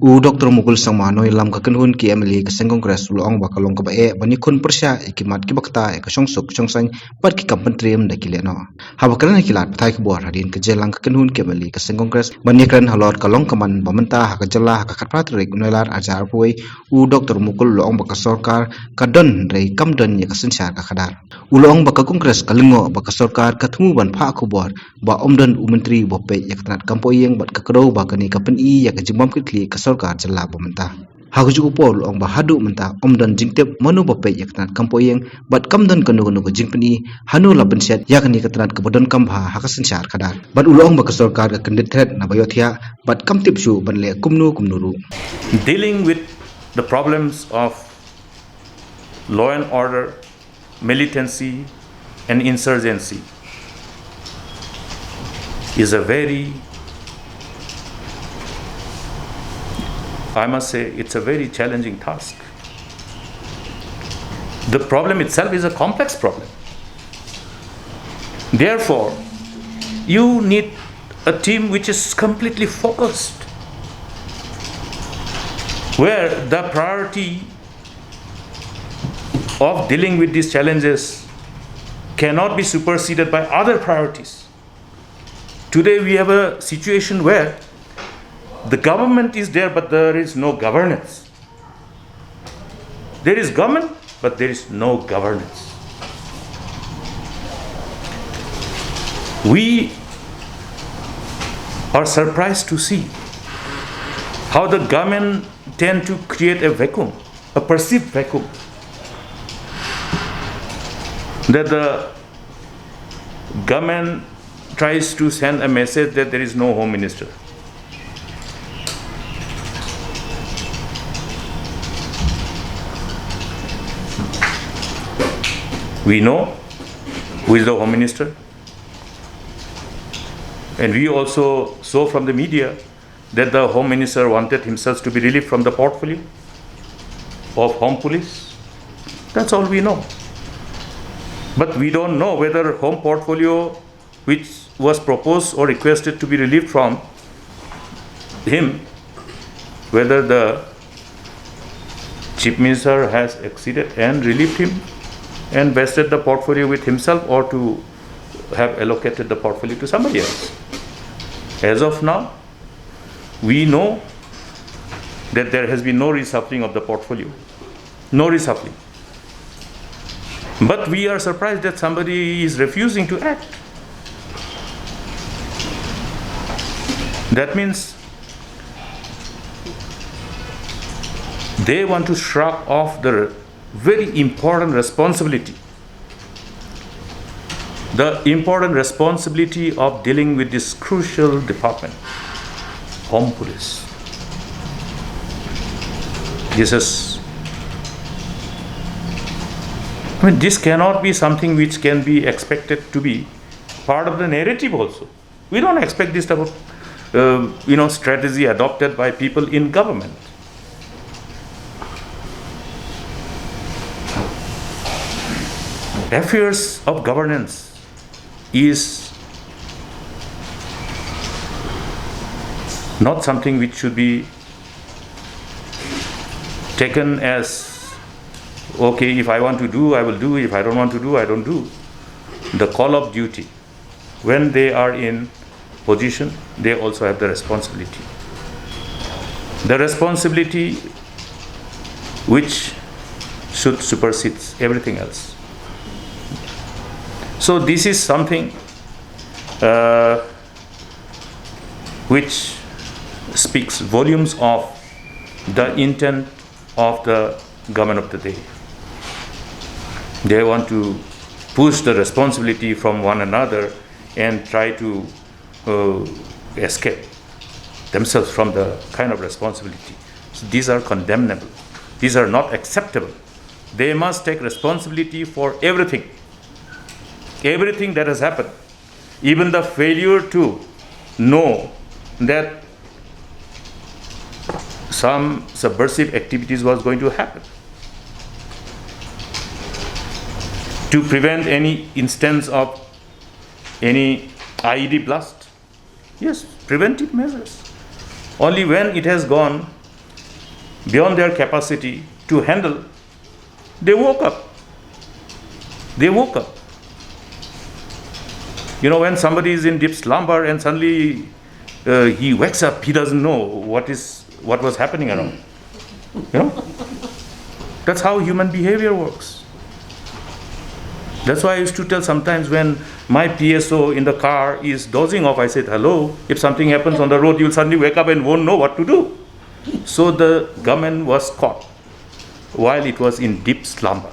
Dr. Mukul Sangma no ilam ka kanhun ki emily ka seng congress ulong ba kalong ka ba bani kun persya ikimat ki bakta ka songsuk songsang pat ki kampantrim da kile no haba kan kilat thai ka bor hadin ka jelang ka kanhun ki emily ka seng congress bani kan halor kalong kaman bamanta ha ka jalla ha ka khatpat rek nolar ajar poi Dr. Mukul ulong ba ka sorkar ka don rei kam don ya ka synshar ka khadar ulong ba ka congress ka lingo ba ka sorkar ka thumu ban pha ku bor ba omdon menteri bo pe ya ka kampoyeng bat ka kro ba ka ni ka pen I ya ka jimbam ki ka Sorkar jalla bomenta haguju upol ong bahadu menta omdan jingtep manu bape yaknat kampoyeng bat kamdan kanu kanu jingpni hanu laban set yakni katnat kabodon kambha hakasin syar kadar bat ulong ba Sorkar ka kendit threat na bayothia bat kamtip su banle kumnuru dealing with the problems of law and order, militancy and insurgency is a very, I must say, it's a very challenging task. The problem itself is a complex problem. Therefore, you need a team which is completely focused, where the priority of dealing with these challenges cannot be superseded by other priorities. Today we have a situation where the government is there, but there is no governance. There is government, but there is no governance. We are surprised to see how the government tend to create a vacuum, a perceived vacuum, that the government tries to send a message that there is no home minister. We know who is the home minister, and we also saw from the media that the home minister wanted himself to be relieved from the portfolio of home police. That's all we know. But we don't know whether home portfolio which was proposed or requested to be relieved from him, whether the chief minister has acceded and relieved him and vested the portfolio with himself, or to have allocated the portfolio to somebody else. As of now, we know that there has been no reshuffling of the portfolio, no reshuffling. But we are surprised that somebody is refusing to act. That means they want to shrug off the very important responsibility, the important responsibility of dealing with this crucial department, home police. This cannot be something which can be expected to be part of the narrative also. We don't expect this type of strategy adopted by people in government. Affairs of governance is not something which should be taken as, okay, if I want to do, I will do, if I don't want to do, I don't do. The call of duty, when they are in position, they also have the responsibility. The responsibility which should supersede everything else. So this is something which speaks volumes of the intent of the government of the day. They want to push the responsibility from one another and try to escape themselves from the kind of responsibility. So these are condemnable. These are not acceptable. They must take responsibility for everything that has happened, even the failure to know that some subversive activities was going to happen, to prevent any instance of any IED blast. Yes, preventive measures. Only when it has gone beyond their capacity to handle, they woke up. They woke up. You know, when somebody is in deep slumber and suddenly he wakes up, he doesn't know what was happening around. You know? That's how human behavior works. That's why I used to tell sometimes when my PSO in the car is dozing off, I said, hello, if something happens on the road, you'll suddenly wake up and won't know what to do. So the government was caught while it was in deep slumber.